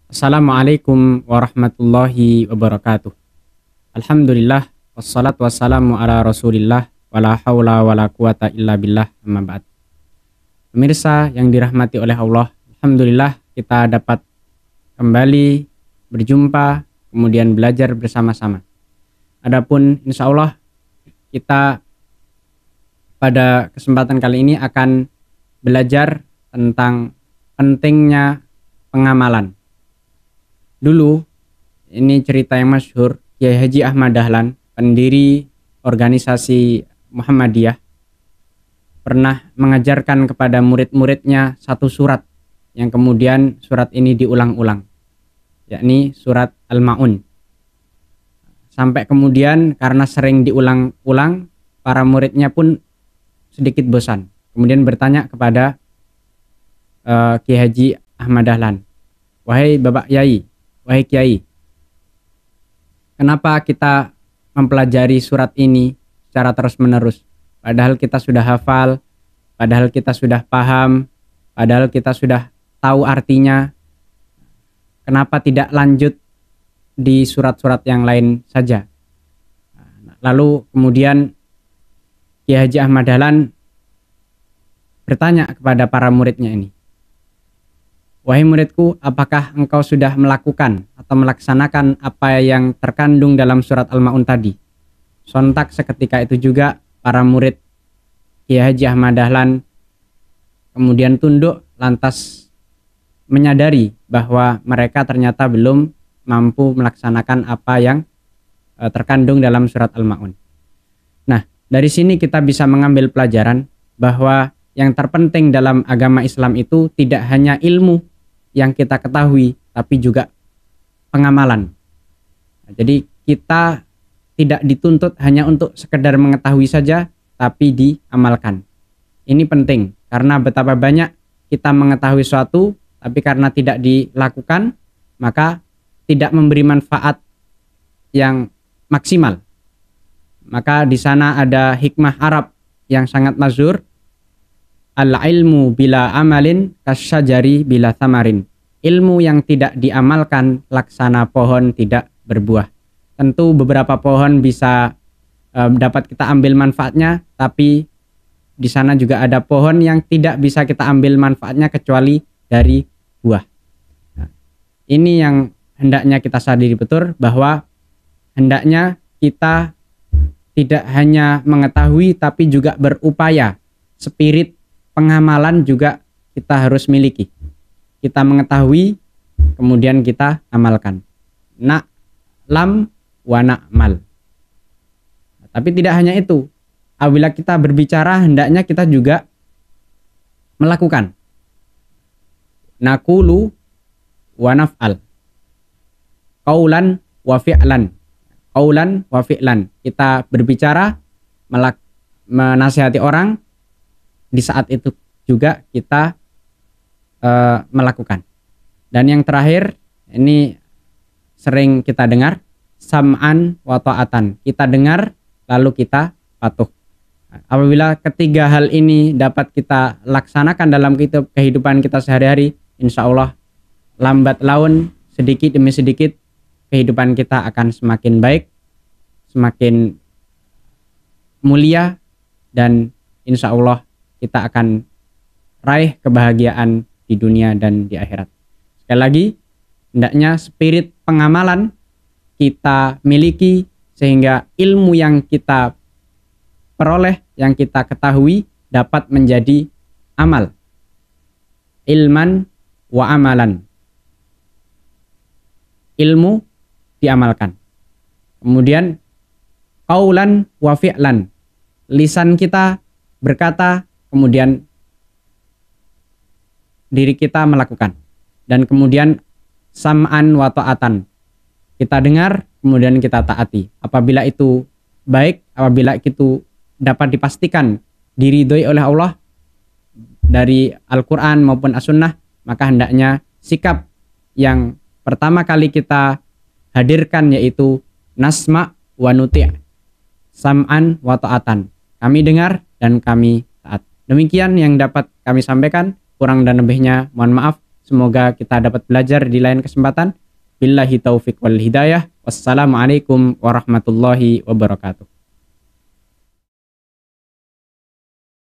Assalamualaikum warahmatullahi wabarakatuh. Alhamdulillah wassalatu wassalamu ala Rasulillah wala haula wala quwata illa billah amma ba'd. Pemirsa yang dirahmati oleh Allah, alhamdulillah kita dapat kembali berjumpa kemudian belajar bersama-sama. Adapun insya Allah kita pada kesempatan kali ini akan belajar tentang pentingnya pengamalan. Dulu, ini cerita yang masyhur, Kiai Haji Ahmad Dahlan, pendiri organisasi Muhammadiyah, pernah mengajarkan kepada murid-muridnya satu surat, yang kemudian surat ini diulang-ulang, yakni surat Al-Ma'un. Sampai kemudian karena sering diulang-ulang, para muridnya pun sedikit bosan. Kemudian bertanya kepada Kiai Haji Ahmad Dahlan, "Wahai Bapak Yai, wahai Kiai, kenapa kita mempelajari surat ini secara terus-menerus? Padahal kita sudah hafal, padahal kita sudah paham, padahal kita sudah tahu artinya. Kenapa tidak lanjut di surat-surat yang lain saja?" Lalu kemudian Kiai Haji Ahmad Dahlan bertanya kepada para muridnya ini, "Wahai muridku, apakah engkau sudah melakukan atau melaksanakan apa yang terkandung dalam surat Al-Ma'un tadi?" Sontak seketika itu juga para murid Kiai Haji Ahmad Dahlan kemudian tunduk lantas menyadari bahwa mereka ternyata belum mampu melaksanakan apa yang terkandung dalam surat Al-Ma'un. Nah, dari sini kita bisa mengambil pelajaran bahwa yang terpenting dalam agama Islam itu tidak hanya ilmu yang kita ketahui, tapi juga pengamalan. Jadi kita tidak dituntut hanya untuk sekedar mengetahui saja, tapi diamalkan. Ini penting, karena betapa banyak kita mengetahui suatu, tapi karena tidak dilakukan, maka tidak memberi manfaat yang maksimal. Maka di sana ada hikmah Arab yang sangat masyhur, al-ilmu bila amalin kasyajari bila thamarin. Ilmu yang tidak diamalkan laksana pohon tidak berbuah. Tentu beberapa pohon bisa dapat kita ambil manfaatnya, tapi di sana juga ada pohon yang tidak bisa kita ambil manfaatnya kecuali dari buah. Nah, ini yang hendaknya kita sadari betul, bahwa hendaknya kita tidak hanya mengetahui tapi juga berupaya. Spirit pengamalan juga kita harus miliki. Kita mengetahui, kemudian kita amalkan. Na'lam wa na'mal. Tapi tidak hanya itu. Apabila kita berbicara, hendaknya kita juga melakukan. Naqulu wa naf'al. Qaulan wa fi'lan. Qaulan wa fi'lan. Kita berbicara, menasihati orang, di saat itu juga kita melakukan. Dan yang terakhir, ini sering kita dengar, sam'an wa ta'atan. Kita dengar lalu kita patuh. Apabila ketiga hal ini dapat kita laksanakan dalam kehidupan kita sehari-hari, insya Allah lambat laun, sedikit demi sedikit, kehidupan kita akan semakin baik, semakin mulia, dan insya Allah kita akan raih kebahagiaan di dunia dan di akhirat. Sekali lagi, hendaknya spirit pengamalan kita miliki sehingga ilmu yang kita peroleh, yang kita ketahui dapat menjadi amal. Ilman wa amalan. Ilmu diamalkan. Kemudian qaulan wa fi'lan. Lisan kita berkata, kemudian diri kita melakukan. Dan kemudian sam'an wa ta'atan. Kita dengar, kemudian kita taati. Apabila itu baik, apabila itu dapat dipastikan diridhoi oleh Allah dari Al-Quran maupun As-Sunnah, maka hendaknya sikap yang pertama kali kita hadirkan yaitu nasma wa nuti'. Sam'an wa ta'atan. Kami dengar dan kami taat. Demikian yang dapat kami sampaikan. Kurang dan lebihnya mohon maaf. Semoga kita dapat belajar di lain kesempatan. Billahi taufik wal hidayah. Wassalamualaikum warahmatullahi wabarakatuh.